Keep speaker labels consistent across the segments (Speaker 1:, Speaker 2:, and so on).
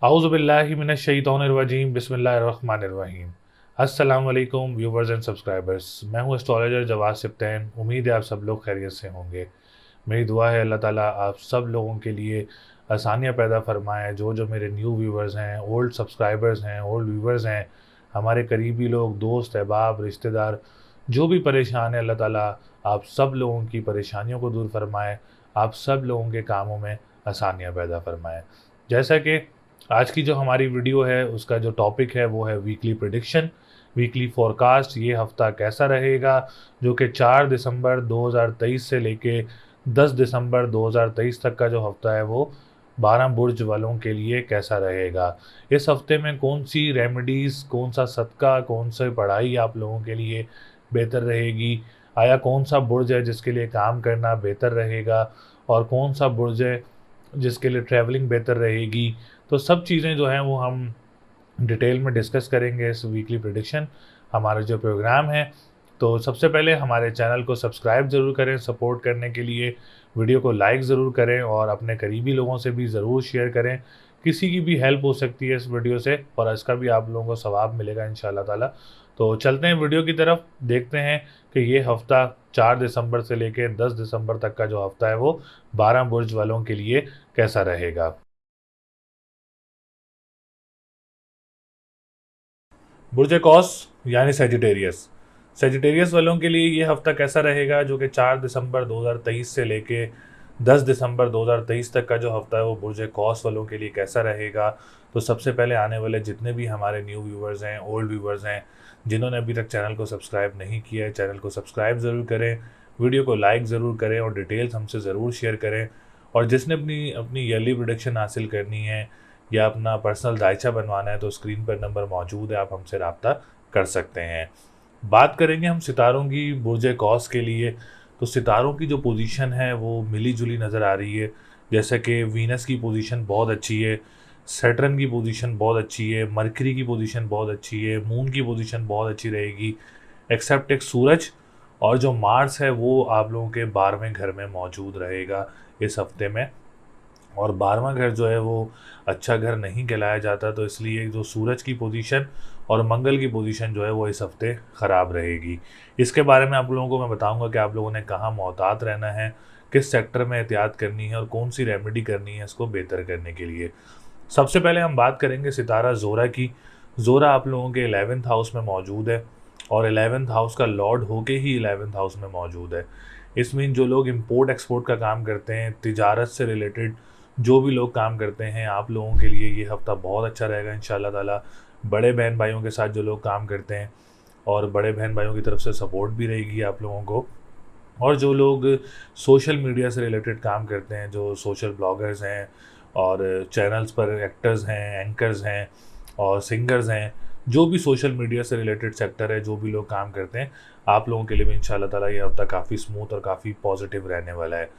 Speaker 1: आउज़ुबिल्लाहि मिनश्शैतानिर्रजीम बिस्मिल्लाहिर्रहमानिर्रहीम। अस्सलाम वालेकुम व्यूवर्स एंड सब्सक्राइबर्स। मैं हूं एस्ट्रोलॉजर जवाद सिप्तैन। उम्मीद है आप सब लोग खैरियत से होंगे। मेरी दुआ है अल्लाह ताला आप सब लोगों के लिए आसानियाँ पैदा फरमाए। जो मेरे न्यू व्यूवर्स हैं, ओल्ड सब्सक्राइबर्स हैं, ओल्ड व्यूवर्स हैं, हमारे करीबी लोग, दोस्त अहबाब, रिश्तेदार जो भी परेशान है, अल्लाह ताला आप सब लोगों की परेशानियों को दूर फरमाए। आप सब लोगों के कामों में आसानियाँ पैदा फरमाए। जैसा कि आज की जो हमारी वीडियो है उसका जो टॉपिक है वो है वीकली प्रिडिक्शन, वीकली फोरकास्ट। ये हफ्ता कैसा रहेगा, जो कि 4 दिसंबर 2023 से लेके 10 दिसंबर 2023 तक का जो हफ्ता है वो 12 बुर्ज वालों के लिए कैसा रहेगा। इस हफ्ते में कौन सी रेमेडीज़, कौन सा सदका, कौन सी पढ़ाई आप लोगों के लिए बेहतर रहेगी, आया कौन सा बुर्ज है जिसके लिए काम करना बेहतर रहेगा, और कौन सा बुर्ज है जिसके लिए ट्रैवलिंग बेहतर रहेगी। तो सब चीज़ें जो हैं वो हम डिटेल में डिस्कस करेंगे इस वीकली प्रेडिक्शन हमारा जो प्रोग्राम है। तो सबसे पहले हमारे चैनल को सब्सक्राइब ज़रूर करें सपोर्ट करने के लिए, वीडियो को लाइक ज़रूर करें और अपने करीबी लोगों से भी ज़रूर शेयर करें। किसी की भी हेल्प हो सकती है इस वीडियो से और इसका भी आप लोगों को सवाब मिलेगा इंशाल्लाह ताला। तो चलते हैं वीडियो की तरफ, देखते हैं कि ये हफ़्ता 4 दिसंबर से लेकर 10 दिसंबर तक का जो हफ़्ता है वो 12 बुर्ज वालों के लिए कैसा रहेगा। बुर्ज कौस यानी सेजिटेरियस। सेजिटेरियस वालों के लिए ये हफ्ता कैसा रहेगा, जो कि 4 दिसंबर 2023 से लेके 10 दिसंबर 2023 तक का जो हफ्ता है वो बुर्ज कौस वालों के लिए कैसा रहेगा। तो सबसे पहले आने वाले जितने भी हमारे न्यू व्यूवर्स हैं, ओल्ड व्यूवर्स हैं, जिन्होंने अभी तक चैनल को सब्सक्राइब नहीं किया है, चैनल को सब्सक्राइब ज़रूर करें, वीडियो को लाइक ज़रूर करें और डिटेल्स हमसे ज़रूर शेयर करें। और जिसने अपनी अपनी ईयरली प्रोडिक्शन हासिल करनी है या अपना पर्सनल दायचा बनवाना है तो स्क्रीन पर नंबर मौजूद है, आप हमसे रब्ता कर सकते हैं। बात करेंगे हम सितारों की बुर्ज कौस के लिए। तो सितारों की जो पोजीशन है वो मिली जुली नज़र आ रही है। जैसे कि वीनस की पोजीशन बहुत अच्छी है, सैटर्न की पोजीशन बहुत अच्छी है, मरकरी की पोजीशन बहुत अच्छी है, मून की पोजीशन बहुत अच्छी रहेगी, एक्सेप्ट एक सूरज। और जो मार्स है वो आप लोगों के 12वें घर में मौजूद रहेगा इस हफ्ते में। और 12वां घर जो है वो अच्छा घर नहीं कहलाया जाता, तो इसलिए जो सूरज की पोजीशन और मंगल की पोजीशन जो है वो इस हफ्ते ख़राब रहेगी। इसके बारे में आप लोगों को मैं बताऊंगा कि आप लोगों ने कहाँ मोहतात रहना है, किस सेक्टर में एहतियात करनी है और कौन सी रेमेडी करनी है इसको बेहतर करने के लिए। सबसे पहले हम बात करेंगे सितारा ज़ोरा की। ज़ोरा आप लोगों के 11th हाउस में मौजूद है और 11th हाउस का लॉर्ड होके ही 11th हाउस में मौजूद है। इसमें जो लोग इंपोर्ट एक्सपोर्ट का काम करते हैं, तिजारत से रिलेटेड जो भी लोग काम करते हैं, आप लोगों के लिए ये हफ़्ता बहुत अच्छा रहेगा इंशाल्लाह ताला। बड़े बहन भाइयों के साथ जो लोग काम करते हैं और बड़े बहन भाइयों की तरफ से सपोर्ट भी रहेगी आप लोगों को। और जो लोग सोशल मीडिया से रिलेटेड काम करते हैं, जो सोशल ब्लॉगर्स हैं और चैनल्स पर एक्टर्स हैं, एंकर्स हैं और सिंगर्स हैं, जो भी सोशल मीडिया से रिलेटेड सेक्टर है, जो भी लोग काम करते हैं, आप लोगों के लिए भी इंशाल्लाह ताला ये हफ़्ता काफ़ी स्मूथ और काफ़ी पॉजिटिव रहने वाला है।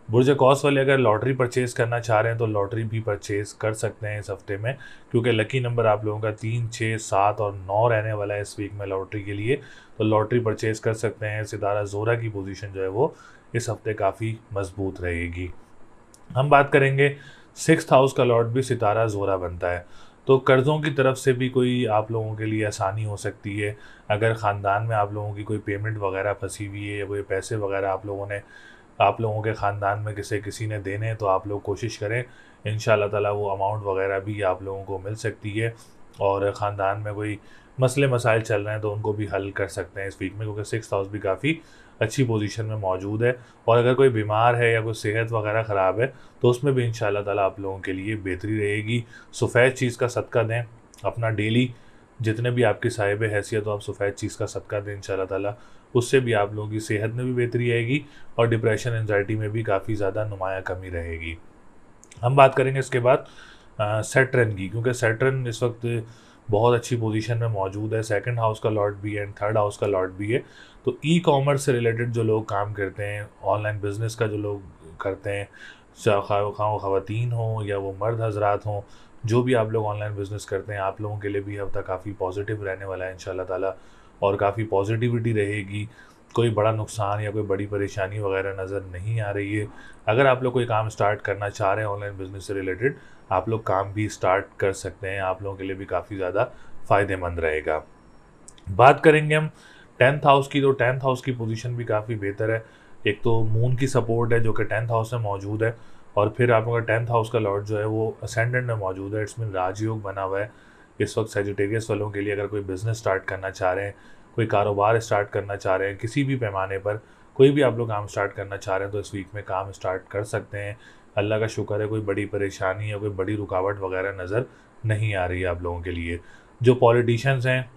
Speaker 1: बुर्ज कौस वाले अगर लॉटरी परचेज़ करना चाह रहे हैं तो लॉटरी भी परचेज़ कर सकते हैं इस हफ्ते में, क्योंकि लकी नंबर आप लोगों का 3, 6, 7 और 9 रहने वाला है इस वीक में लॉटरी के लिए। तो लॉटरी परचेज़ कर सकते हैं। सितारा ज़ोरा की पोजीशन जो है वो इस हफ्ते काफ़ी मजबूत रहेगी। हम बात करेंगे 6th हाउस का लॉर्ड भी सितारा ज़ोरा बनता है, तो कर्ज़ों की तरफ से भी कोई आप लोगों के लिए आसानी हो सकती है। अगर ख़ानदान में आप लोगों की कोई पेमेंट वगैरह फंसी हुई है या कोई पैसे वगैरह आप लोगों के ख़ानदान में किसी ने देने हैं, तो आप लोग कोशिश करें इंशाल्लाह ताला वो अमाउंट वगैरह भी आप लोगों को मिल सकती है। और ख़ानदान में कोई मसले मसाइल चल रहे हैं तो उनको भी हल कर सकते हैं इस वीक में, क्योंकि 6th हाउस भी काफ़ी अच्छी पोजीशन में मौजूद है। और अगर कोई बीमार है या कोई सेहत वगैरह ख़राब है तो उसमें भी इंशाल्लाह ताला आप लोगों के लिए बेहतरी रहेगी। सफ़ेद चीज़ का सदका दें अपना डेली, जितने भी आपकी साहिब हैसियत हो आप सफ़ेद चीज़ का सदका दें इंशाल्लाह ताला। उससे भी आप लोगों की सेहत में भी बेहतरी आएगी और डिप्रेशन एंजाइटी में भी काफ़ी ज़्यादा नुमायाँ कमी रहेगी। हम बात करेंगे इसके बाद सैटर्न की, क्योंकि सैटर्न इस वक्त बहुत अच्छी पोजीशन में मौजूद है। सेकंड हाउस का लॉर्ड भी है एंड थर्ड हाउस का लॉर्ड भी है। तो ई कॉमर्स से रिलेटेड जो लोग काम करते हैं, ऑनलाइन बिजनेस का जो लोग करते हैं, खाओ ख़वातीन हों या वो मर्द हजरात हों, जो भी आप लोग ऑनलाइन बिजनेस करते हैं, आप लोगों के लिए भी हफ्ता काफ़ी पॉजिटिव रहने वाला है इंशाल्लाह ताला। और काफ़ी पॉजिटिविटी रहेगी कोई बड़ा नुकसान या कोई बड़ी परेशानी वगैरह नज़र नहीं आ रही है। अगर आप लोग कोई काम स्टार्ट करना चाह रहे हैं ऑनलाइन बिजनेस से रिलेटेड, आप लोग काम भी स्टार्ट कर सकते हैं, आप लोगों के लिए भी काफ़ी ज़्यादा फ़ायदेमंद रहेगा। बात करेंगे हम 10th हाउस की, तो 10th हाउस की पोजीशन भी काफ़ी बेहतर है। एक तो मून की सपोर्ट है जो कि 10th हाउस में मौजूद है, और फिर आप लोगों का 10th हाउस का लॉर्ड जो है वो असेंडेंट में मौजूद है। इट्स मीन राजयोग बना हुआ है इस वक्त सेजिटेरियस वालों के लिए। अगर कोई बिज़नेस स्टार्ट करना चाह रहे हैं, कोई कारोबार स्टार्ट करना चाह रहे हैं, किसी भी पैमाने पर कोई भी आप लोग काम स्टार्ट करना चाह रहे हैं, तो इस वीक में काम स्टार्ट कर सकते हैं। अल्लाह का शुक्र है, कोई बड़ी परेशानी या कोई बड़ी रुकावट वगैरह नज़र नहीं आ रही है आप लोगों के लिए। जो पॉलिटिशियंस हैं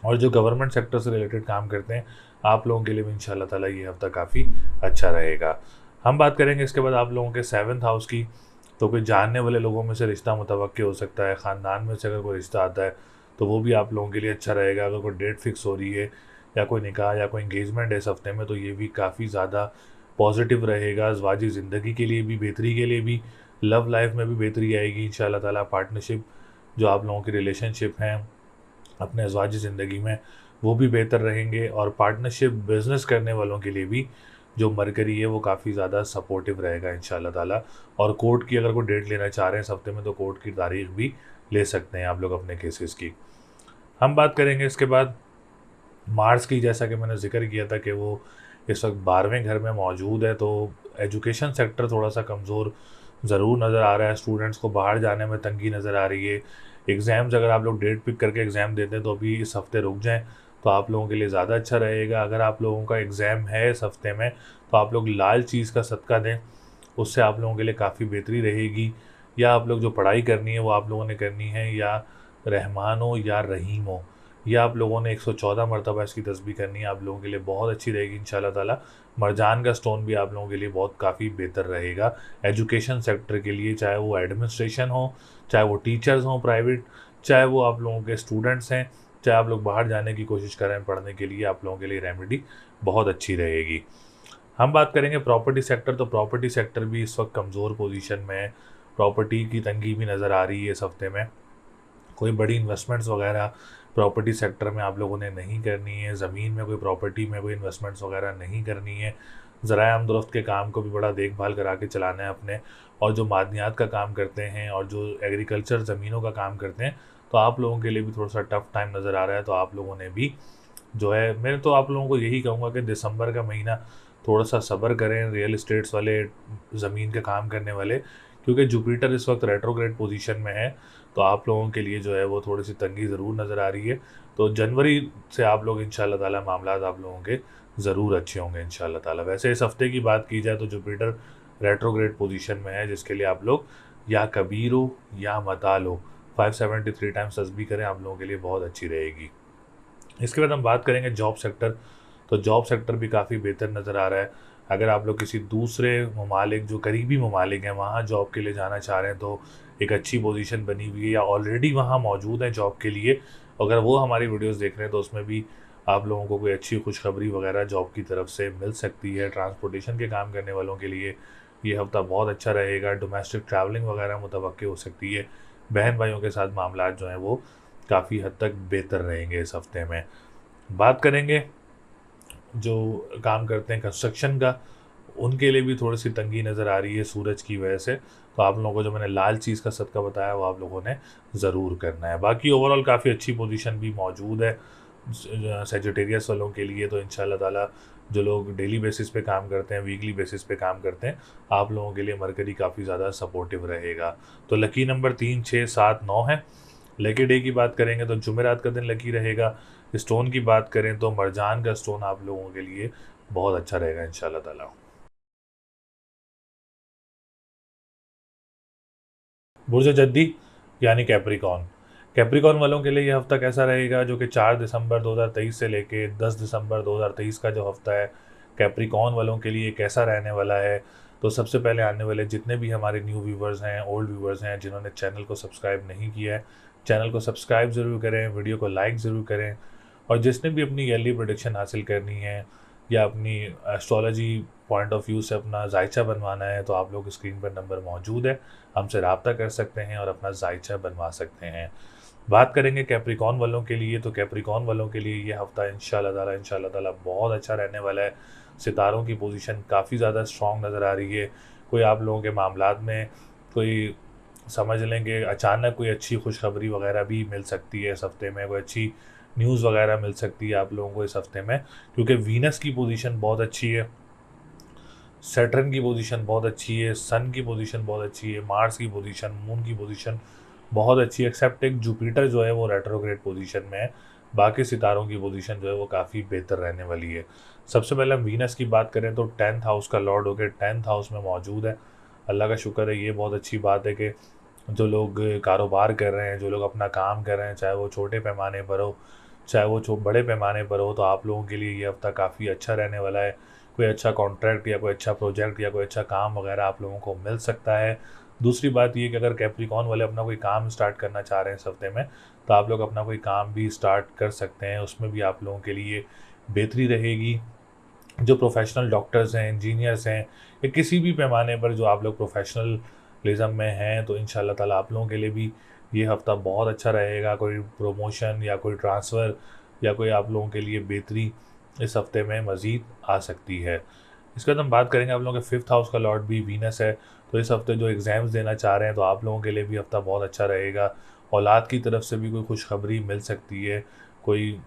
Speaker 1: और जो गवर्नमेंट सेक्टर से रिलेटेड काम करते हैं, आप लोगों के लिए भी इंशाल्लाह ताला ये हफ्ता काफ़ी अच्छा रहेगा। हम बात करेंगे इसके बाद आप लोगों के 7th हाउस की। तो कोई जानने वाले लोगों में से रिश्ता मुतवक्किल हो सकता है, ख़ानदान में से अगर कोई रिश्ता आता है तो वो भी आप लोगों के लिए अच्छा रहेगा। अगर कोई डेट फिक्स हो रही है या कोई निकाह या कोई इंगेजमेंट है इस हफ्ते में, तो ये भी काफ़ी ज़्यादा पॉजिटिव रहेगा। अज़वाजी ज़िंदगी के लिए भी, बेहतरी के लिए भी, लव लाइफ में भी बेहतरी आएगी इंशाल्लाह ताला। पार्टनरशिप जो आप लोगों की रिलेशनशिप हैं अपने अज़वाजी ज़िंदगी में, वो भी बेहतर रहेंगे। और पार्टनरशिप बिज़नेस करने वालों के लिए भी जो मरकरी है वो काफ़ी ज़्यादा सपोर्टिव रहेगा इंशाल्लाह ताला। और कोर्ट की अगर कोई डेट लेना चाह रहे हैं इस हफ्ते में, तो कोर्ट की तारीख भी ले सकते हैं आप लोग अपने केसेस की। हम बात करेंगे इसके बाद मार्स की। जैसा कि मैंने ज़िक्र किया था कि वो इस वक्त 12वें घर में मौजूद है, तो एजुकेशन सेक्टर थोड़ा सा कमज़ोर ज़रूर नज़र आ रहा है। स्टूडेंट्स को बाहर जाने में तंगी नज़र आ रही है। एग्ज़ाम्स अगर आप लोग डेट पिक करके एग्ज़ाम देते हैं तो अभी इस हफ़्ते रुक जाएँ, तो आप लोगों के लिए ज़्यादा अच्छा रहेगा। अगर आप लोगों का एग्ज़ाम है इस हफ़्ते में, तो आप लोग लाल चीज़ का सदका दें, उससे आप लोगों के लिए काफ़ी बेहतरी रहेगी। या आप लोग जो पढ़ाई करनी है वो आप लोगों ने करनी है, या रहमान हो या रहीम हो, या आप लोगों ने 114 मरतबा इसकी तस्बीह करनी है, आप लोगों के लिए बहुत अच्छी रहेगी इंशाल्लाह ताला। मरजान का स्टोन भी आप लोगों के लिए बहुत काफ़ी बेहतर रहेगा एजुकेशन सेक्टर के लिए, चाहे वो एडमिनिस्ट्रेशन हो, चाहे वो टीचर्स हों प्राइवेट, चाहे वो आप लोगों के स्टूडेंट्स हैं, चाहे आप लोग बाहर जाने की कोशिश करें पढ़ने के लिए, आप लोगों के लिए रेमेडी बहुत अच्छी रहेगी। हम बात करेंगे प्रॉपर्टी सेक्टर। तो प्रॉपर्टी सेक्टर भी इस वक्त कमज़ोर पोजीशन में है। प्रॉपर्टी की तंगी भी नज़र आ रही है इस हफ्ते में। कोई बड़ी इन्वेस्टमेंट्स वगैरह प्रॉपर्टी सेक्टर में आप लोगों ने नहीं करनी है। ज़मीन में कोई प्रॉपर्टी में कोई इन्वेस्टमेंट्स वगैरह नहीं करनी है। ज़राए आमदोरफ्त के काम को भी बड़ा देखभाल करा के चलाना है अपने। और जो मादनियात का काम करते हैं और जो एग्रीकल्चर ज़मीनों का काम करते हैं, तो आप लोगों के लिए भी थोड़ा सा टफ टाइम नज़र आ रहा है। तो आप लोगों ने भी जो है, मैं तो आप लोगों को यही कहूँगा कि दिसंबर का महीना थोड़ा सा सब्र करें रियल इस्टेट्स वाले, ज़मीन का काम करने वाले, क्योंकि जुपिटर इस वक्त रेट्रोग्रेड पोजीशन में है। तो आप लोगों के लिए जो है वो थोड़ी सी तंगी ज़रूर नज़र आ रही है। तो जनवरी से आप लोग इंशाल्लाह ताला मामलात आप लोगों के ज़रूर अच्छे होंगे इंशाल्लाह ताला। वैसे इस हफ्ते की बात की जाए तो जुपिटर रेट्रोग्रेड पोजीशन में है, जिसके लिए आप लोग या कबीर हो या मताल हो 573 टाइम्स तस्बीह करें, आप लोगों के लिए बहुत अच्छी रहेगी। इसके बाद हम बात करेंगे जॉब सेक्टर। तो जॉब सेक्टर भी काफ़ी बेहतर नज़र आ रहा है। अगर आप लोग किसी दूसरे ममालिक, जो करीबी ममालिक हैं, वहाँ जॉब के लिए जाना चाह रहे हैं, तो एक अच्छी पोजीशन बनी हुई है, या ऑलरेडी वहाँ मौजूद हैं जॉब के लिए, अगर वो हमारी वीडियोस देख रहे हैं तो उसमें भी आप लोगों को कोई अच्छी खुशखबरी वगैरह जॉब की तरफ से मिल सकती है। ट्रांसपोर्टेशन के काम करने वालों के लिए ये हफ्ता बहुत अच्छा रहेगा। डोमेस्टिक ट्रैवलिंग वगैरह मुतवक्की हो सकती है। बहन भाइयों के साथ मामलात जो हैं वो काफ़ी हद तक बेहतर रहेंगे इस हफ्ते में। बात करेंगे जो काम करते हैं कंस्ट्रक्शन का, उनके लिए भी थोड़ी सी तंगी नज़र आ रही है सूरज की वजह से। तो आप लोगों को जो मैंने लाल चीज़ का सदका बताया वो आप लोगों ने ज़रूर करना है। बाकी ओवरऑल काफ़ी अच्छी पोजीशन भी मौजूद है सेजिटेरियस वालों के लिए। तो इंशाल्लाह ताला जो लोग डेली बेसिस पे काम करते हैं, वीकली बेसिस पे काम करते हैं, आप लोगों के लिए मरकरी काफ़ी ज़्यादा सपोर्टिव रहेगा। तो लकी नंबर 3, 6, 7, 9 है। लकी डे की बात करेंगे तो जुमेरात का दिन लकी रहेगा। स्टोन की बात करें तो मरजान का स्टोन आप लोगों के लिए बहुत अच्छा रहेगा इंशाल्लाह ताला। बुर्ज जद्दी यानी कैप्रिकॉन। कैप्रिकॉन वालों के लिए ये हफ्ता कैसा रहेगा, जो कि 4 दिसंबर 2023 से लेके 10 दिसंबर 2023 का जो हफ्ता है, कैप्रिकॉन वालों के लिए कैसा रहने वाला है। तो सबसे पहले आने वाले जितने भी हमारे न्यू व्यूवर्स हैं, ओल्ड व्यूवर्स हैं, जिन्होंने चैनल को सब्सक्राइब नहीं किया है, चैनल को सब्सक्राइब ज़रूर करें, वीडियो को लाइक ज़रूर करें। और जिसने भी अपनी ईयरली प्रोडिक्शन हासिल करनी है या अपनी एस्ट्रोलॉजी पॉइंट ऑफ व्यू से अपना जायचा बनवाना है, तो आप लोग स्क्रीन पर नंबर मौजूद है, हमसे रब्ता कर सकते हैं और अपना जायचा बनवा सकते हैं। बात करेंगे कैप्रिकॉन वालों के लिए, तो कैप्रिकॉन वालों के लिए ये हफ्ता इंशाल्लाह ताला बहुत अच्छा रहने वाला है। सितारों की पोजीशन काफ़ी ज़्यादा स्ट्रॉन्ग नज़र आ रही है। कोई आप लोगों के मामलात में कोई समझ लें कि अचानक कोई अच्छी खुशखबरी वगैरह भी मिल सकती है इस हफ्ते में, कोई अच्छी न्यूज़ वगैरह मिल सकती है आप लोगों को इस हफ्ते में, क्योंकि वीनस की पोजीशन बहुत अच्छी है, सैटर्न की पोजीशन बहुत अच्छी है, सन की पोजीशन बहुत अच्छी है, मार्स की पोजीशन, मून की पोजीशन बहुत अच्छी है, एक्सेप्ट एक जुपिटर जो है वो रेट्रोग्रेड पोजीशन में है। बाकी सितारों की पोजीशन जो है वो काफ़ी बेहतर रहने वाली है। सबसे पहले हम वीनस की बात करें तो 10th हाउस का लॉर्ड होकर 10th हाउस में मौजूद है। अल्लाह का शुक्र है, ये बहुत अच्छी बात है कि जो लोग कारोबार कर रहे हैं, जो लोग अपना काम कर रहे हैं, चाहे वो छोटे पैमाने पर हो, चाहे वो बड़े पैमाने पर हो, तो आप लोगों के लिए ये हफ्ता काफ़ी अच्छा रहने वाला है। कोई अच्छा कॉन्ट्रैक्ट या कोई अच्छा प्रोजेक्ट या कोई अच्छा काम वगैरह आप लोगों को मिल सकता है। दूसरी बात ये कि अगर कैप्रिकॉन वाले अपना कोई काम स्टार्ट करना चाह रहे हैं इस हफ्ते में, तो आप लोग अपना कोई काम भी स्टार्ट कर सकते हैं, उसमें भी आप लोगों के लिए बेहतरी रहेगी। जो प्रोफेशनल डॉक्टर्स हैं, इंजीनियर्स हैं, या किसी भी पैमाने पर जो आप लोग प्रोफेशनलिज्म में हैं, तो इंशाल्लाह ताला आप लोगों के लिए भी ये हफ़्ता बहुत अच्छा रहेगा। कोई प्रमोशन या कोई ट्रांसफ़र या कोई आप लोगों के लिए बेहतरी इस हफ्ते में मज़ीद आ सकती है। इसके बाद हम बात करेंगे, आप लोगों के 5th हाउस का लॉर्ड भी वीनस है, तो इस हफ्ते जो एग्ज़ाम्स देना चाह रहे हैं तो आप लोगों के लिए भी हफ्ता बहुत अच्छा रहेगा। औलाद की तरफ से भी कोई खुशखबरी मिल सकती है, कोई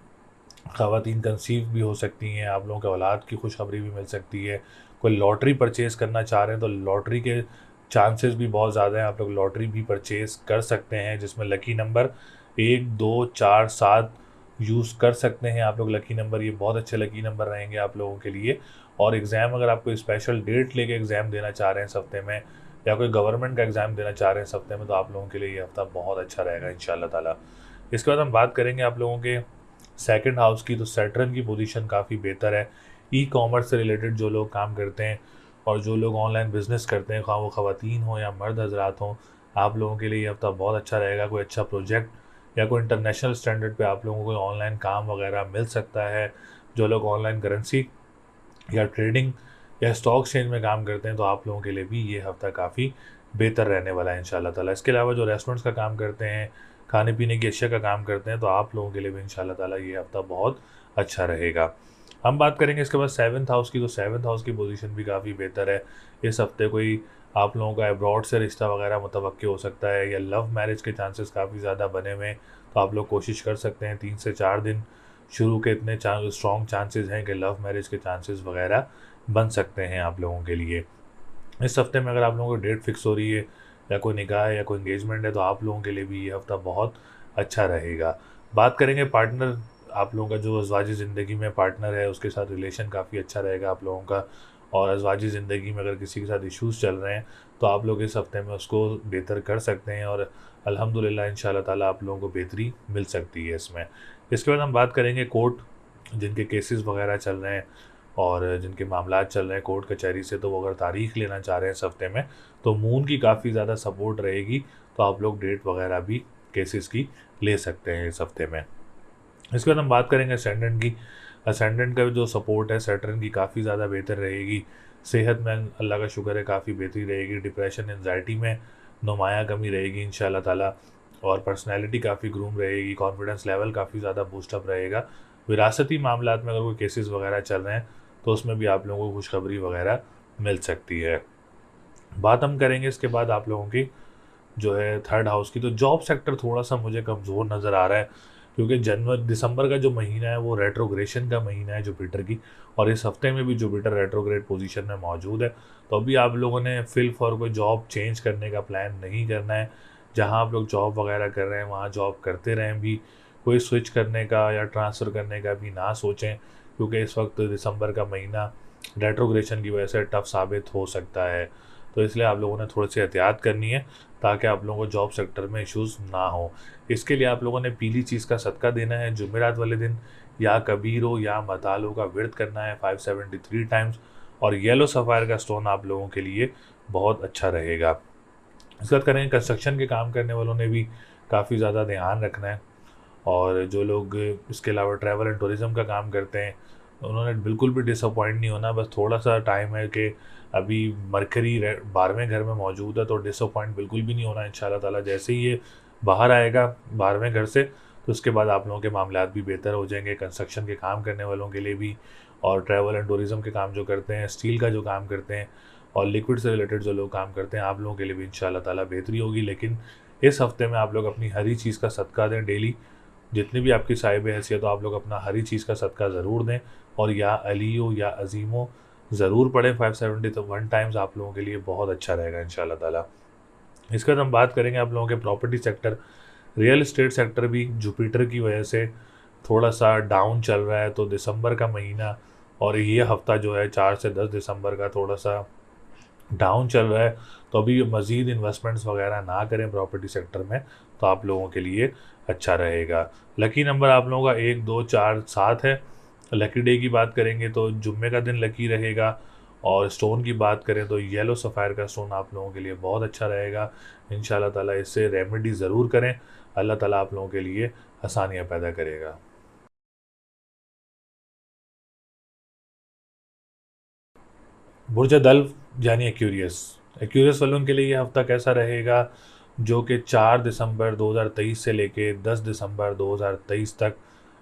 Speaker 1: ख़वातीन कंसीव भी हो सकती हैं, आप लोगों के औलाद की खुशखबरी भी मिल सकती है। कोई लॉटरी परचेज़ करना चाह रहे हैं तो लॉटरी के चांसेस भी बहुत ज़्यादा हैं, आप लोग लॉटरी भी परचेज़ कर सकते हैं, जिसमें लकी नंबर 1, 2, 4, 7 यूज़ कर सकते हैं आप लोग लकी नंबर। ये बहुत अच्छे लकी नंबर रहेंगे आप लोगों के लिए। और एग्ज़ाम अगर आप कोई स्पेशल डेट लेके एग्ज़ाम देना चाह रहे हैं इस हफ्ते में, या कोई गवर्नमेंट का एग्ज़ाम देना चाह रहे हैं इस हफ्ते में, तो आप लोगों के लिए ये हफ्ता बहुत अच्छा रहेगा इंशाल्लाह ताला। इसके बाद हम बात करेंगे आप लोगों के सेकंड हाउस की, तो सैटर्न की पोजीशन काफ़ी बेहतर है। ई कॉमर्स से रिलेटेड जो लोग काम करते हैं और जो लोग ऑनलाइन बिज़नेस करते हैं, ख़वाह वो ख़वातीन हों या मर्द हज़रात हों, आप लोगों के लिए ये हफ्ता बहुत अच्छा रहेगा। कोई अच्छा प्रोजेक्ट या कोई इंटरनेशनल स्टैंडर्ड पे आप लोगों को ऑनलाइन काम वगैरह मिल सकता है। जो लोग ऑनलाइन करेंसी या ट्रेडिंग या स्टॉक एक्सचेंज में काम करते हैं, तो आप लोगों के लिए भी ये हफ्ता काफ़ी बेहतर रहने वाला है इंशाल्लाह ताला। इसके अलावा जो रेस्टोरेंट्स का काम करते हैं, खाने पीने की अशिया का काम करते हैं, तो आप लोगों के लिए भी इंशाल्लाह ताला ये हफ्ता बहुत अच्छा रहेगा। हम बात करेंगे इसके बाद 7th हाउस की, तो 7th हाउस की पोजीशन भी काफ़ी बेहतर है। इस हफ्ते कोई आप लोगों का अब्रॉड से रिश्ता वगैरह मुतवक्की हो सकता है, या लव मैरिज के चांसेस काफ़ी ज़्यादा बने हुए हैं, तो आप लोग कोशिश कर सकते हैं। 3 से 4 दिन शुरू के इतने स्ट्रॉन्ग चांसेस हैं कि लव मैरिज के चांसेस वगैरह बन सकते हैं आप लोगों के लिए। इस हफ्ते में अगर आप लोगों को डेट फिक्स हो रही है, या कोई निकाह है या कोई एंगेजमेंट है, तो आप लोगों के लिए भी ये हफ्ता बहुत अच्छा रहेगा। बात करेंगे पार्टनर, आप लोगों का जो अज़वाजी ज़िंदगी में पार्टनर है उसके साथ रिलेशन काफ़ी अच्छा रहेगा आप लोगों का। और अज़वाजी ज़िंदगी में अगर किसी के साथ इश्यूज़ चल रहे हैं, तो आप लोग इस हफ्ते में उसको बेहतर कर सकते हैं, और अल्हम्दुलिल्लाह इंशाल्लाह ताला आप लोगों को बेहतरी मिल सकती है इसमें। इसके बाद हम बात करेंगे कोर्ट, जिनके केसेस वगैरह चल रहे हैं और जिनके मामलात चल रहे हैं कोर्ट कचहरी से, तो वो अगर तारीख लेना चाह रहे हैं इस हफ्ते में, तो मून की काफ़ी ज़्यादा सपोर्ट रहेगी, तो आप लोग डेट वगैरह भी केसेस की ले सकते हैं इस हफ्ते में। इसके बाद हम बात करेंगे असेंडेंट की। असेंडेंट का जो सपोर्ट है सैटर्न की काफ़ी ज़्यादा बेहतर रहेगी। सेहत में अल्लाह का शुक्र है काफ़ी बेहतरी रहेगी। डिप्रेशन एंजाइटी में नुमाया कमी रहेगी इंशाल्लाह ताला, और पर्सनैलिटी काफ़ी ग्रूम रहेगी। कॉन्फिडेंस लेवल काफ़ी ज़्यादा बूस्टअप रहेगा। विरासती मामलात में अगर कोई केसेस वगैरह चल रहे हैं, तो उसमें भी आप लोगों को खुशखबरी वगैरह मिल सकती है। बात हम करेंगे इसके बाद आप लोगों की जो है थर्ड हाउस की, तो जॉब सेक्टर थोड़ा सा मुझे कमज़ोर नज़र आ रहा है, क्योंकि जनवरी दिसंबर का जो महीना है वो रेट्रोग्रेशन का महीना है जुपिटर की, और इस हफ्ते में भी जुपिटर रेट्रोग्रेड पोजीशन में मौजूद है। तो अभी आप लोगों ने फिल फॉर कोई जॉब चेंज करने का प्लान नहीं करना है। जहाँ आप लोग जॉब वगैरह कर रहे हैं वहाँ जॉब करते रहें, भी कोई स्विच करने का या ट्रांसफ़र करने का भी ना सोचें, क्योंकि इस वक्त दिसंबर का महीना रेट्रोग्रेशन की वजह से टफ साबित हो सकता है। तो इसलिए आप लोगों ने थोड़ी सी एहतियात करनी है, ताकि आप लोगों को जॉब सेक्टर में इश्यूज़ ना हो। इसके लिए आप लोगों ने पीली चीज़ का सदका देना है जुमेरात वाले दिन, या कबीरो या मतालो का विर्द करना है 573 टाइम्स, और येलो सफ़ायर का स्टोन आप लोगों के लिए बहुत अच्छा रहेगा। इसके बाद करेंगे कंस्ट्रक्शन के काम करने वालों ने भी काफ़ी ज़्यादा ध्यान रखना है, और जो लोग इसके अलावा ट्रैवल एंड टूरिज़्म का काम करते हैं, उन्होंने बिल्कुल भी डिसअपॉइंट नहीं होना। बस थोड़ा सा टाइम है कि अभी मरकरी 12वें घर में मौजूद है, तो डिसअपॉइंट बिल्कुल भी नहीं होना इंशाल्लाह ताला। जैसे ही ये बाहर आएगा 12वें घर से, तो उसके बाद आप लोगों के मामलात भी बेहतर हो जाएंगे। कंस्ट्रक्शन के काम करने वालों के लिए भी, और ट्रैवल एंड टूरिज़्म के काम जो करते हैं, स्टील का जो काम करते हैं और लिक्विड से रिलेटेड जो लोग काम करते हैं, आप लोगों के लिए भी इंशाल्लाह ताला बेहतरी होगी। लेकिन इस हफ्ते में आप लोग अपनी हरी चीज़ का सदका दें डेली। जितनी भी आपकी साहिब हैसियत हो, आप लोग अपना हरी चीज़ का सदका ज़रूर दें, और या अलीयो या अजीमो ज़रूर पढ़ें 571 टाइम्स। आप लोगों के लिए बहुत अच्छा रहेगा इंशाल्लाह ताला। इसके बाद हम बात करेंगे आप लोगों के property sector, real estate sector भी जुपिटर की वजह से थोड़ा सा डाउन चल रहा है। तो दिसंबर का महीना और ये हफ्ता जो है 4 से 10 दिसंबर का थोड़ा सा डाउन चल रहा है, तो अभी मज़ीद इन्वेस्टमेंट्स वगैरह ना करें प्रॉपर्टी सेक्टर में, तो आप लोगों के लिए अच्छा रहेगा। लकी नंबर आप लोगों का 1, 2, 4, 7 है। लकी डे की बात करेंगे तो जुम्मे का दिन लकी रहेगा। और स्टोन की बात करें तो येलो सफ़ायर का स्टोन आप लोगों के लिए बहुत अच्छा रहेगा इंशाल्लाह ताला। इससे रेमेडी ज़रूर करें, अल्लाह ताला आप लोगों के लिए आसानियाँ पैदा करेगा। बुर्ज दल्व यानी एक्यूरियस, एक्यूरियस वालों के लिए ये हफ्ता कैसा रहेगा, जो कि 4 दिसंबर 2023 से लेके 10 दिसंबर 2023 तक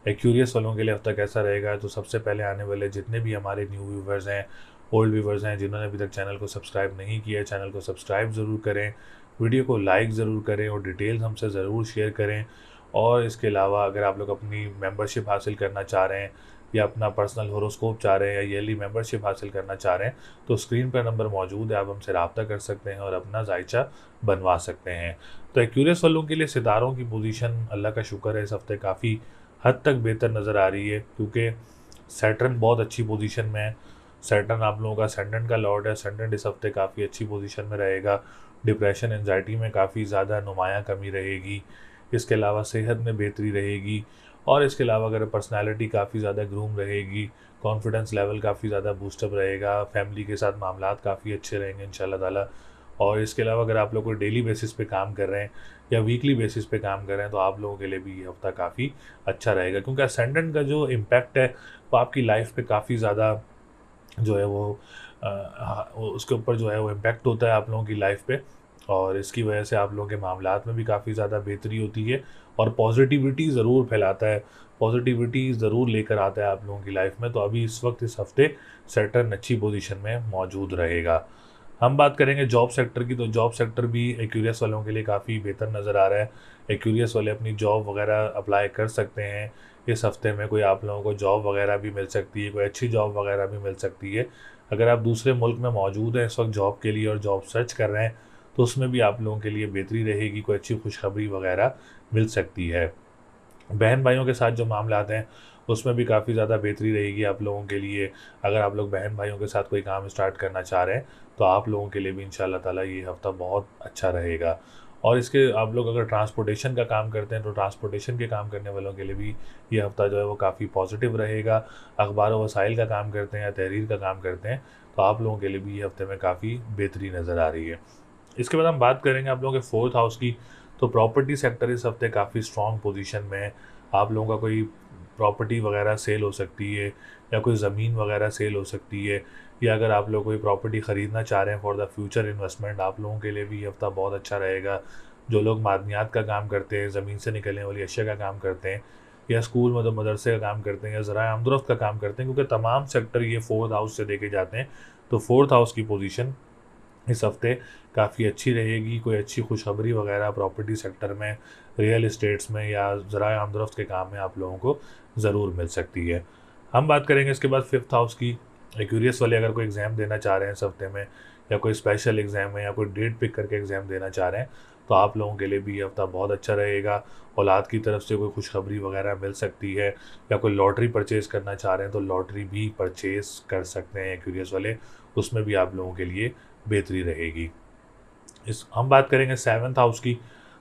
Speaker 1: एक्यूरियस वालों के लिए हफ्ता कैसा रहेगा। तो सबसे पहले आने वाले जितने भी हमारे न्यू व्यूवर्स हैं, ओल्ड व्यूवर्स हैं, जिन्होंने अभी तक चैनल को सब्सक्राइब नहीं किया है, चैनल को सब्सक्राइब ज़रूर करें, वीडियो को लाइक ज़रूर करें और डिटेल्स हमसे ज़रूर शेयर करें। और इसके अलावा अगर आप लोग अपनी मेंबरशिप हासिल करना चाह रहे हैं, या अपना पर्सनल होरोस्कोप चाह रहे हैं, या ईयरली मेंबरशिप हासिल करना चाह रहे हैं, तो स्क्रीन पर नंबर मौजूद है, आप हमसे रब्ता कर सकते हैं और अपना जायचा बनवा सकते हैं। तो एक्यूरियस वालों के लिए सितारों की पोजीशन अल्लाह का शुक्र है इस हफ्ते काफ़ी हद तक बेहतर नज़र आ रही है, क्योंकि सैटर्न बहुत अच्छी पोजीशन में है। सैटर्न आप लोगों का असेंडेंट का लॉर्ड है। असेंडेंट इस हफ्ते काफ़ी अच्छी पोजीशन में रहेगा। डिप्रेशन एंजाइटी में काफ़ी ज़्यादा नुमायाँ कमी रहेगी। इसके अलावा सेहत में बेहतरी रहेगी। और इसके अलावा अगर पर्सनालिटी काफ़ी ज़्यादा ग्रूम रहेगी, कॉन्फिडेंस लेवल काफ़ी ज़्यादा बूस्टअप रहेगा, फैमिली के साथ मामलात काफ़ी अच्छे रहेंगे इंशाल्लाह ताला। और इसके अलावा अगर आप लोग कोई डेली बेसिस पे काम कर रहे हैं या वीकली बेसिस पे काम कर रहे हैं, तो आप लोगों के लिए भी ये हफ्ता काफ़ी अच्छा रहेगा, क्योंकि असेंडेंट का जो इम्पैक्ट है वो आपकी लाइफ पे काफ़ी ज़्यादा जो है वो उसके ऊपर जो है वो इम्पैक्ट होता है आप लोगों की लाइफ पे। और इसकी वजह से आप लोगों के मामलात में भी काफ़ी ज़्यादा बेहतरी होती है, और पॉजिटिविटी ज़रूर फैलाता है, पॉजिटिविटी ज़रूर लेकर आता है आप लोगों की लाइफ में। तो अभी इस वक्त इस हफ्ते सैटर्न अच्छी पोजीशन में मौजूद रहेगा। हम बात करेंगे जॉब सेक्टर की, तो जॉब सेक्टर भी एक्यूरियस वालों के लिए काफ़ी बेहतर नज़र आ रहा है। एक्यूरियस वाले अपनी जॉब वगैरह अप्लाई कर सकते हैं इस हफ्ते में। कोई आप लोगों को जॉब वगैरह भी मिल सकती है, कोई अच्छी जॉब वगैरह भी मिल सकती है। अगर आप दूसरे मुल्क में मौजूद हैं इस वक्त जॉब के लिए और जॉब सर्च कर रहे हैं, तो उसमें भी आप लोगों के लिए बेहतरी रहेगी, कोई अच्छी खुशखबरी वगैरह मिल सकती है। बहन भाइयों के साथ जो मामलात हैं उसमें भी काफ़ी ज़्यादा बेहतरी रहेगी आप लोगों के लिए। अगर आप लोग बहन भाइयों के साथ कोई काम स्टार्ट करना चाह रहे हैं, तो आप लोगों के लिए भी इंशाल्लाह ताला ये हफ़्ता बहुत अच्छा रहेगा। और इसके आप लोग अगर ट्रांसपोर्टेशन का काम करते हैं, तो ट्रांसपोर्टेशन के काम करने वालों के लिए भी ये हफ़्ता जो है वो काफ़ी पॉजिटिव रहेगा। अखबार व वसाइल का काम करते हैं या तहरीर का काम करते हैं, तो आप लोगों के लिए भी ये हफ़्ते में काफ़ी बेहतरी नज़र आ रही है। इसके बाद हम बात करेंगे आप लोगों के फोर्थ हाउस की। तो प्रॉपर्टी सेक्टर इस हफ्ते काफ़ी स्ट्रॉन्ग पोजीशन में है। आप लोगों का कोई प्रॉपर्टी वगैरह सेल हो सकती है, या कोई ज़मीन वगैरह सेल हो सकती है, या अगर आप लोग कोई प्रॉपर्टी ख़रीदना चाह रहे हैं फॉर द फ्यूचर इन्वेस्टमेंट, आप लोगों के लिए भी ये हफ्ता बहुत अच्छा रहेगा। जो लोग मादनियात का काम करते हैं, ज़मीन से निकलने वाली अशिया का काम करते हैं, या स्कूल मतलब मदरसे का काम करते हैं, या ज़राए आमदरफ्त का काम करते हैं, क्योंकि तमाम सेक्टर ये फोर्थ हाउस से देखे जाते हैं। तो फोर्थ हाउस की पोजीशन इस हफ्ते काफ़ी अच्छी रहेगी। कोई अच्छी खुशखबरी वगैरह प्रॉपर्टी सेक्टर में, रियल इस्टेट्स में या ज़राए आमदरफ्त के काम में आप लोगों को ज़रूर मिल सकती है। हम बात करेंगे इसके बाद फिफ्थ हाउस की। एक्यूरियस वाले अगर कोई एग्ज़ाम देना चाह रहे हैं इस हफ्ते में, या कोई स्पेशल एग्ज़ाम है, या कोई डेट पिक करके एग्ज़ाम देना चाह रहे हैं, तो आप लोगों के लिए भी ये हफ्ता बहुत अच्छा रहेगा। औलाद की तरफ से कोई खुशखबरी वगैरह मिल सकती है, या कोई लॉटरी परचेज़ करना चाह रहे हैं, तो लॉटरी भी परचेज़ कर सकते हैं एक्यूरियस वाले, उसमें भी आप लोगों के लिए बेहतरी रहेगी। इस हम बात करेंगे सेवन्थ हाउस की।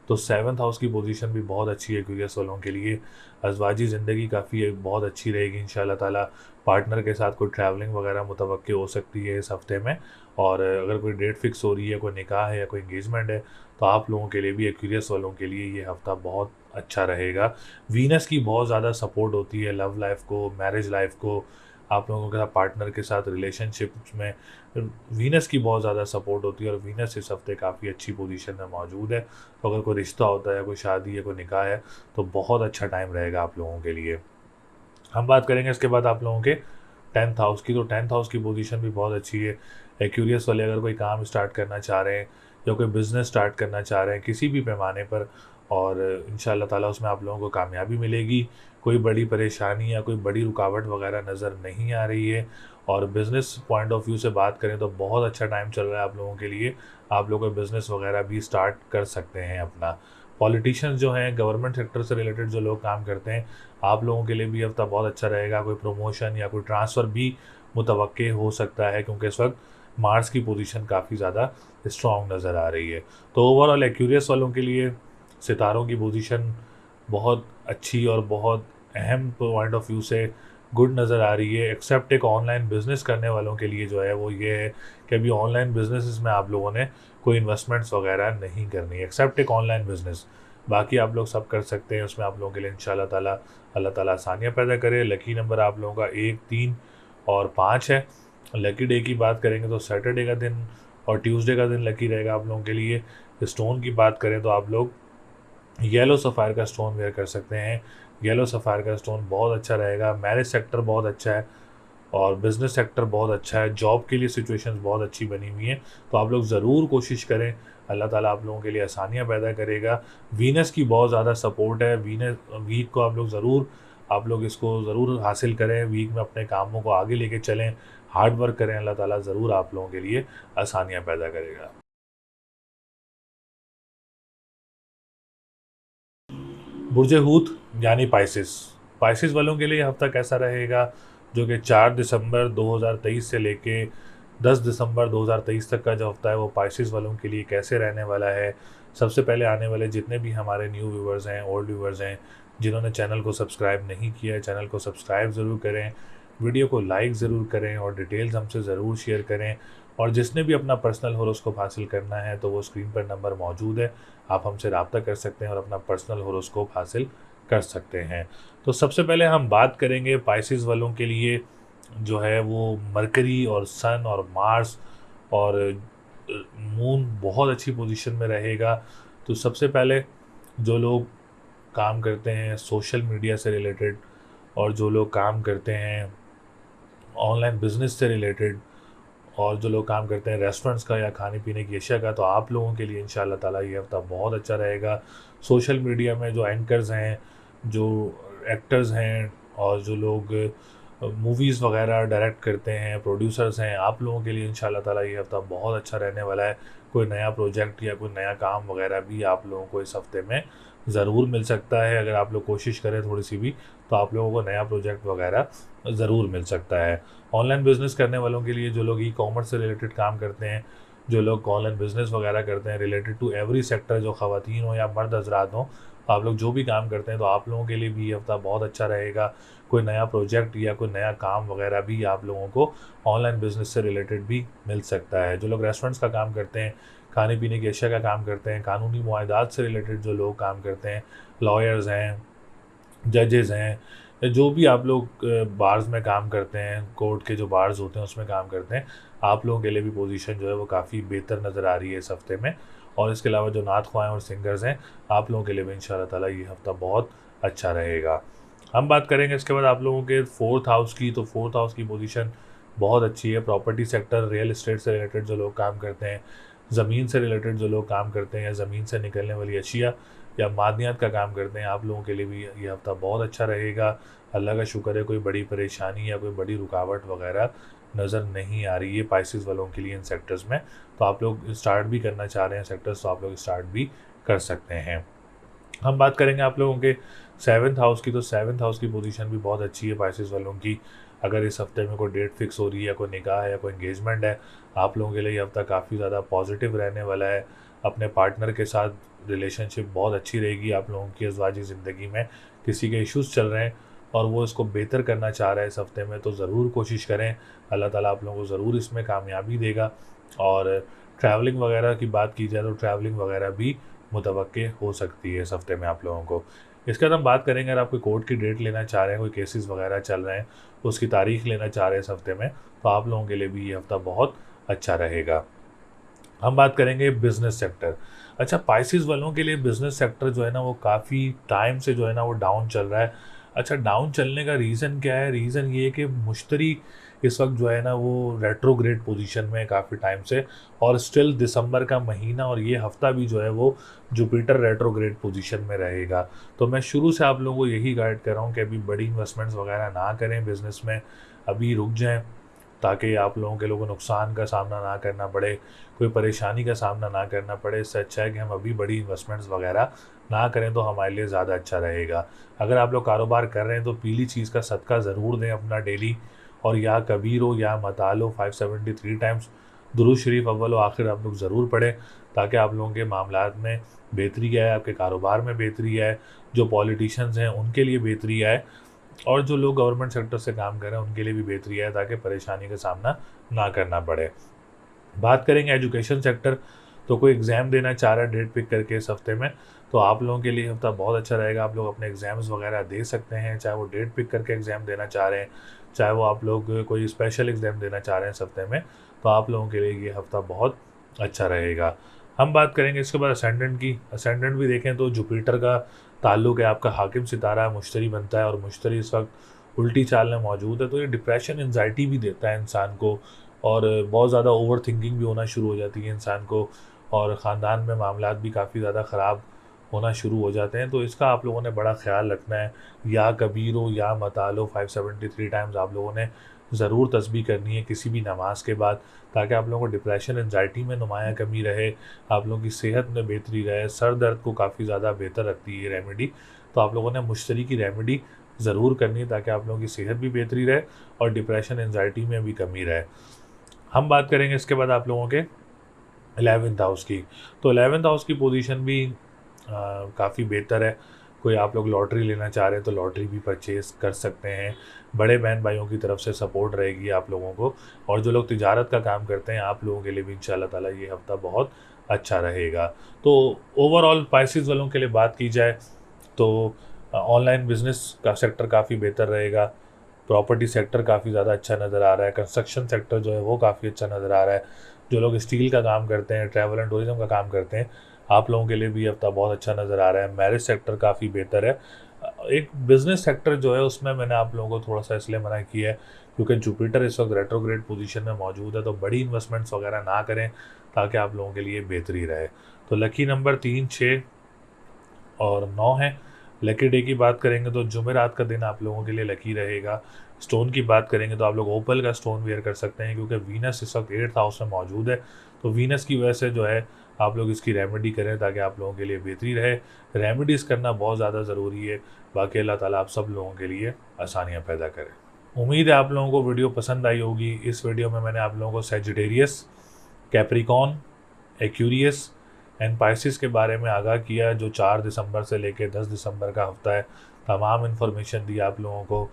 Speaker 1: तो सेवन्थ हाउस की पोजीशन भी बहुत अच्छी है एक्वेरियस वालों के लिए। अज़वाजी ज़िंदगी काफ़ी बहुत अच्छी रहेगी इंशाल्लाह ताला। पार्टनर के साथ कोई ट्रैवलिंग वगैरह मुतवक्के हो सकती है इस हफ्ते में। और अगर कोई डेट फिक्स हो रही है, कोई निकाह है या कोई इंगेजमेंट है, तो आप लोगों के लिए भी, एक्वेरियस वालों के लिए ये हफ़्ता बहुत अच्छा रहेगा। वीनस की बहुत ज़्यादा सपोर्ट होती है लव लाइफ को, मैरिज लाइफ को, आप लोगों के साथ पार्टनर के साथ रिलेशनशिप में वीनस की बहुत ज़्यादा सपोर्ट होती है और वीनस इस हफ्ते काफ़ी अच्छी पोजीशन में मौजूद है। तो अगर कोई रिश्ता होता है, कोई शादी है, कोई निकाह है, तो बहुत अच्छा टाइम रहेगा आप लोगों के लिए। हम बात करेंगे इसके बाद आप लोगों के 10th हाउस की। तो 10th हाउस की पोजीशन भी बहुत अच्छी है। एक्यूरियस वाले अगर कोई काम स्टार्ट करना चाह रहे हैं या कोई बिज़नेस स्टार्ट करना चाह रहे हैं किसी भी पैमाने पर, और इंशाल्लाह ताला उसमें आप लोगों को कामयाबी मिलेगी। कोई बड़ी परेशानी या कोई बड़ी रुकावट वगैरह नज़र नहीं आ रही है। और बिज़नेस पॉइंट ऑफ व्यू से बात करें तो बहुत अच्छा टाइम चल रहा है आप लोगों के लिए। आप लोग बिज़नेस वगैरह भी स्टार्ट कर सकते हैं अपना। पॉलिटिशियंस जो हैं, गवर्नमेंट सेक्टर से रिलेटेड जो लोग काम करते हैं, आप लोगों के लिए भी हफ्ता बहुत अच्छा रहेगा। कोई प्रमोशन या कोई ट्रांसफ़र भी मुतवक्के हो सकता है, क्योंकि इस वक्त मार्स की पोजीशन काफ़ी ज़्यादा स्ट्रॉन्ग नज़र आ रही है। तो ओवरऑल एक्यूरियस वालों के लिए सितारों की पोजीशन बहुत अच्छी और बहुत अहम पॉइंट ऑफ व्यू से गुड नज़र आ रही है। एक्सेप्ट एक ऑनलाइन बिज़नेस करने वालों के लिए जो है वो ये है कि अभी ऑनलाइन बिज़नेस में आप लोगों ने कोई इन्वेस्टमेंट्स वगैरह नहीं करनी है, एक्सेप्ट एक ऑनलाइन बिज़नेस। बाकी आप लोग सब कर सकते हैं। उसमें आप लोगों के लिए इंशाल्लाह ताला अल्लाह ताला आसानियाँ पैदा करे। लकी नंबर आप लोगों का 1, 3 और 5 है। लकी डे की बात करेंगे तो सैटरडे का दिन और ट्यूसडे का दिन लकी रहेगा आप लोगों के लिए। स्टोन की बात करें तो आप लोग येलो सफ़ायर का स्टोन वेयर कर सकते हैं। येलो सफ़ायर का स्टोन बहुत अच्छा रहेगा। मैरिज सेक्टर बहुत अच्छा है और बिज़नेस सेक्टर बहुत अच्छा है। जॉब के लिए सिचुएशंस बहुत अच्छी बनी हुई हैं। तो आप लोग ज़रूर कोशिश करें। अल्लाह ताला आप लोगों के लिए आसानियाँ पैदा करेगा। वीनस की बहुत ज़्यादा सपोर्ट है। वीनस वीक को आप लोग इसको ज़रूर हासिल करें। वीक में अपने कामों को आगे लेके चलें, हार्ड वर्क करें। अल्लाह ताला ज़रूर आप लोगों के लिए आसानियाँ पैदा करेगा। बुर्ज हूत यानी पाइसिस। पाइसिस वालों के लिए हफ्ता कैसा रहेगा, जो कि 4 दिसंबर 2023 से लेके 10 दिसंबर 2023 तक का जो हफ्ता है वो पाइसिस वालों के लिए कैसे रहने वाला है। सबसे पहले आने वाले जितने भी हमारे न्यू व्यूवर्स हैं, ओल्ड व्यूवर्स हैं, जिन्होंने चैनल को सब्सक्राइब नहीं किया है, चैनल को सब्सक्राइब ज़रूर करें, वीडियो को लाइक ज़रूर करें और डिटेल्स हमसे ज़रूर शेयर करें। और जिसने भी अपना पर्सनल होरोस्कोप हासिल करना है तो वो स्क्रीन पर नंबर मौजूद है, आप हमसे रब्ता कर सकते हैं और अपना पर्सनल होरोस्कोप हासिल कर सकते हैं। तो सबसे पहले हम बात करेंगे पाइसिस वालों के लिए जो है वो मरकरी और सन और मार्स और मून बहुत अच्छी पोजीशन में रहेगा। तो सबसे पहले जो लोग काम करते हैं सोशल मीडिया से रिलेटेड और जो लोग काम करते हैं ऑनलाइन बिजनेस से रिलेटेड और जो लोग काम करते हैं रेस्टोरेंट्स का या खाने पीने की अशिया का, तो आप लोगों के लिए इंशाल्लाह ताला ये हफ्ता बहुत अच्छा रहेगा। सोशल मीडिया में जो एंकर्स हैं, जो एक्टर्स हैं और जो लोग मूवीज़ वगैरह डायरेक्ट करते हैं, प्रोड्यूसर्स हैं, आप लोगों के लिए इंशाल्लाह ताला ये हफ्ता बहुत अच्छा रहने वाला है। कोई नया प्रोजेक्ट या कोई नया काम वगैरह भी आप लोगों को इस हफ्ते में ज़रूर मिल सकता है। अगर आप लोग कोशिश करें थोड़ी सी भी, तो आप लोगों को नया प्रोजेक्ट वगैरह ज़रूर मिल सकता है। ऑनलाइन बिज़नेस करने वालों के लिए जो लोग ई कॉमर्स से रिलेटेड काम करते हैं, जो लोग ऑनलाइन बिज़नेस वगैरह करते हैं रिलेटेड टू एवरी सेक्टर, जो ख़वातीन हो या मर्द हजरात हों, आप लोग जो भी काम करते हैं तो आप लोगों के लिए भी ये हफ्ता बहुत अच्छा रहेगा। कोई नया प्रोजेक्ट या कोई नया काम वगैरह भी आप लोगों को ऑनलाइन बिज़नेस से रिलेटेड भी मिल सकता है। जो लोग रेस्टोरेंट्स का काम करते हैं, खाने पीने की अशिया का काम करते हैं, कानूनी मुआहदात से रिलेटेड जो लोग काम करते हैं, लॉयर्स हैं, जजेस हैं, या जो भी आप लोग बार्स में काम करते हैं, कोर्ट के जो बार्स होते हैं उसमें काम करते हैं, आप लोगों के लिए भी पोजीशन जो है वो काफ़ी बेहतर नज़र आ रही है इस हफ्ते में। और इसके अलावा जो नात ख्वाह और सिंगर्स हैं, आप लोगों के लिए भी इंशाल्लाह ताला ये हफ्ता बहुत अच्छा रहेगा। हम बात करेंगे इसके बाद आप लोगों के 4th हाउस की। तो 4th हाउस की पोजीशन बहुत अच्छी है। प्रॉपर्टी सेक्टर, रियल इस्टेट से रिलेटेड जो लोग काम करते हैं, ज़मीन से रिलेटेड जो लोग काम करते हैं या ज़मीन से निकलने वाली अशिया या मादनियात का काम करते हैं, आप लोगों के लिए भी ये हफ्ता बहुत अच्छा रहेगा। अल्लाह का शुक्र है, कोई बड़ी परेशानी या कोई बड़ी रुकावट वगैरह नज़र नहीं आ रही है पाइसिस वालों के लिए इन सेक्टर्स में। तो आप लोग स्टार्ट भी करना चाह रहे हैं सेक्टर्स, तो आप लोग स्टार्ट भी कर सकते हैं। हम बात करेंगे आप लोगों के 7th हाउस की। तो 7th हाउस की पोजीशन भी बहुत अच्छी है पाइसिस वालों की। अगर इस हफ्ते में कोई डेट फिक्स हो रही है, कोई निकाह है या कोई एंगेजमेंट है, आप लोगों के लिए ये हफ्ता काफ़ी ज़्यादा पॉजिटिव रहने वाला है। अपने पार्टनर के साथ रिलेशनशिप बहुत अच्छी रहेगी। आप लोगों की अज़वाजी ज़िंदगी में किसी के इश्यूज़ चल रहे हैं और वो इसको बेहतर करना चाह रहा है इस हफ्ते में, तो ज़रूर कोशिश करें। अल्लाह ताला आप लोगों को ज़रूर इसमें कामयाबी देगा। और ट्रैवलिंग वगैरह की बात की जाए तो ट्रैवलिंग वगैरह भी मुतवक्के हो सकती है इस हफ्ते में आप लोगों को। इसके बाद हम बात करेंगे अगर आप कोई कोर्ट की डेट लेना चाह रहे हैं, कोई केसेस वगैरह चल रहे हैं, उसकी तारीख लेना चाह रहे हैं इस हफ्ते में, तो आप लोगों के लिए भी ये हफ्ता बहुत अच्छा रहेगा। हम बात करेंगे बिजनेस सेक्टर। अच्छा, पाइसिस वालों के लिए बिजनेस सेक्टर जो है ना वो काफ़ी टाइम से जो है ना वो डाउन चल रहा है। अच्छा, डाउन चलने का रीज़न क्या है? रीज़न ये है कि मुश्तरी इस वक्त जो है ना वो रेट्रोग्रेड पोजीशन में है काफ़ी टाइम से, और स्टिल दिसंबर का महीना और ये हफ्ता भी जो है वो जुपिटर रेट्रोग्रेड पोजीशन में रहेगा। तो मैं शुरू से आप लोगों को यही गाइड कर रहा हूँ कि अभी बड़ी इन्वेस्टमेंट्स वगैरह ना करें बिज़नेस में, अभी रुक जाएं, ताकि आप लोगों के नुकसान का सामना ना करना पड़े, कोई परेशानी का सामना ना करना पड़े। इससे अच्छा है कि हम अभी बड़ी इन्वेस्टमेंट्स वगैरह ना करें, तो हमारे लिए ज़्यादा अच्छा रहेगा। अगर आप लोग कारोबार कर रहे हैं तो पीली चीज़ का सदका ज़रूर दें अपना डेली, और या कबीर हो या मतालो 573 टाइम्स दुरूद शरीफ अव्वल व आखिर आप लोग ज़रूर पढ़ें, ताकि आप लोगों के मामलात में बेहतरी आए, आपके कारोबार में बेहतरी आए, जो पॉलिटिशियंस हैं उनके लिए बेहतरी आए, और जो लोग गवर्नमेंट सेक्टर से काम कर रहे हैं उनके लिए भी बेहतरी है, ताकि परेशानी का सामना ना करना पड़े। बात करेंगे एजुकेशन सेक्टर, तो कोई एग्ज़ाम देना चाह रहा है डेट पिक करके इस हफ्ते में, तो आप लोगों के लिए हफ्ता बहुत अच्छा रहेगा। आप लोग अपने एग्ज़ाम्स वगैरह दे सकते हैं, चाहे वो डेट पिक करके एग्ज़ाम देना चाह रहे हैं, चाहे वो आप लोग कोई स्पेशल एग्ज़ाम देना चाह रहे हैं इस हफ्ते में, तो आप लोगों के लिए ये हफ्ता बहुत अच्छा रहेगा। हम बात करेंगे इसके बाद असेंडेंट की। असेंडेंट भी देखें तो जुपिटर का ताल्लुक है, आपका हाकिम सितारा मुश्तरी बनता है, और मुश्तरी इस वक्त उल्टी चाल में मौजूद है, तो ये डिप्रेशन एंजाइटी भी देता है इंसान को, और बहुत ज़्यादा ओवर थिंकिंग भी होना शुरू हो जाती है इंसान को, और ख़ानदान में मामलात भी काफ़ी ज़्यादा ख़राब होना शुरू हो जाते हैं। तो इसका आप लोगों ने बड़ा ख्याल रखना है। या कबीरो या मतालो 573 टाइम्स आप लोगों ने ज़रूर तस्बीह करनी है किसी भी नमाज के बाद, ताकि आप लोगों को डिप्रेशन एंजाइटी में नुमाया कमी रहे, आप लोगों की सेहत में बेहतरी रहे। सर दर्द को काफ़ी ज़्यादा बेहतर रखती है ये रेमेडी, तो आप लोगों ने मुश्तरी की रेमेडी ज़रूर करनी है, ताकि आप लोगों की सेहत भी बेहतरी रहे और डिप्रेशन एंजाइटी में भी कमी रहे। हम बात करेंगे इसके बाद आप लोगों के 11th हाउस की। तो 11th हाउस की पोजीशन भी काफ़ी बेहतर है। कोई आप लोग लॉटरी लेना चाह रहे हैं तो लॉटरी भी परचेज़ कर सकते हैं। बड़े बहन भाइयों की तरफ से सपोर्ट रहेगी आप लोगों को, और जो लोग तिजारत का काम करते हैं आप लोगों के लिए भी इंशाल्लाह ताला ये हफ़्ता बहुत अच्छा रहेगा। तो ओवरऑल पाइसेस वालों के लिए बात की जाए तो ऑनलाइन बिज़नेस का सेक्टर काफ़ी बेहतर रहेगा, प्रॉपर्टी सेक्टर काफ़ी ज़्यादा अच्छा नज़र आ रहा है, कंस्ट्रक्शन सेक्टर जो है वो काफ़ी अच्छा नज़र आ रहा है, जो लोग स्टील का काम करते हैं, ट्रैवल एंड टूरिज़्म का काम करते हैं, आप लोगों के लिए भी हफ्ता बहुत अच्छा नज़र आ रहा है। मैरिज सेक्टर काफ़ी बेहतर है। एक बिज़नेस सेक्टर जो है उसमें मैंने आप लोगों को थोड़ा सा इसलिए मना किया है क्योंकि जुपिटर इस वक्त रेट्रोग्रेड पोजीशन में मौजूद है, तो बड़ी इन्वेस्टमेंट्स वगैरह ना करें, ताकि आप लोगों के लिए बेहतरी रहे। तो लकी नंबर 3, 6 और 9 है। लकी डे की बात करेंगे तो जुमेरात का दिन आप लोगों के लिए लकी रहेगा। स्टोन की बात करेंगे तो आप लोग ओपल का स्टोन वेयर कर सकते हैं, क्योंकि वीनस इस वक्त 8th हाउस में मौजूद है, तो वीनस की वजह से जो है आप लोग इसकी रेमेडी करें, ताकि आप लोगों के लिए बेहतरी रहे। रेमेडीज़ करना बहुत ज़्यादा ज़रूरी है। बाकी अल्लाह ताला आप सब लोगों के लिए आसानियाँ पैदा करें। उम्मीद है आप लोगों को वीडियो पसंद आई होगी। इस वीडियो में मैंने आप लोगों को Sagittarius, Capricorn, Aquarius and Pisces के बारे में आगाह किया, जो 4 दिसंबर से लेकर 10 दिसंबर का हफ्ता है। तमाम इन्फॉर्मेशन दी आप लोगों को,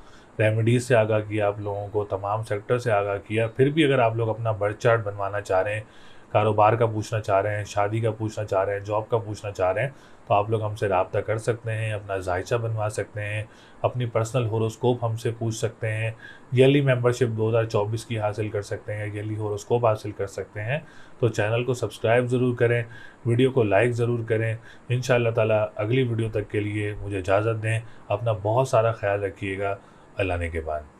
Speaker 1: रेमेडीज़ से आगाह किया आप लोगों को, तमाम सेक्टर से आगाह किया। फिर भी अगर आप लोग अपना बर्थ चार्ट बनवाना चाह रहे हैं, कारोबार का पूछना चाह रहे हैं, शादी का पूछना चाह रहे हैं, जॉब का पूछना चाह रहे हैं, तो आप लोग हमसे रब्ता कर सकते हैं, अपना जायचा बनवा सकते हैं, अपनी पर्सनल होरोस्कोप हमसे पूछ सकते हैं, ईयरली मेंबरशिप 2024 की हासिल कर सकते हैं, ईयरली होरोस्कोप हासिल कर सकते हैं। तो चैनल को सब्सक्राइब ज़रूर करें, वीडियो को लाइक ज़रूर करें। इंशाअल्लाह ताला अगली वीडियो तक के लिए मुझे इजाज़त दें। अपना बहुत सारा ख्याल रखिएगा। अल्लाह ने के बाद।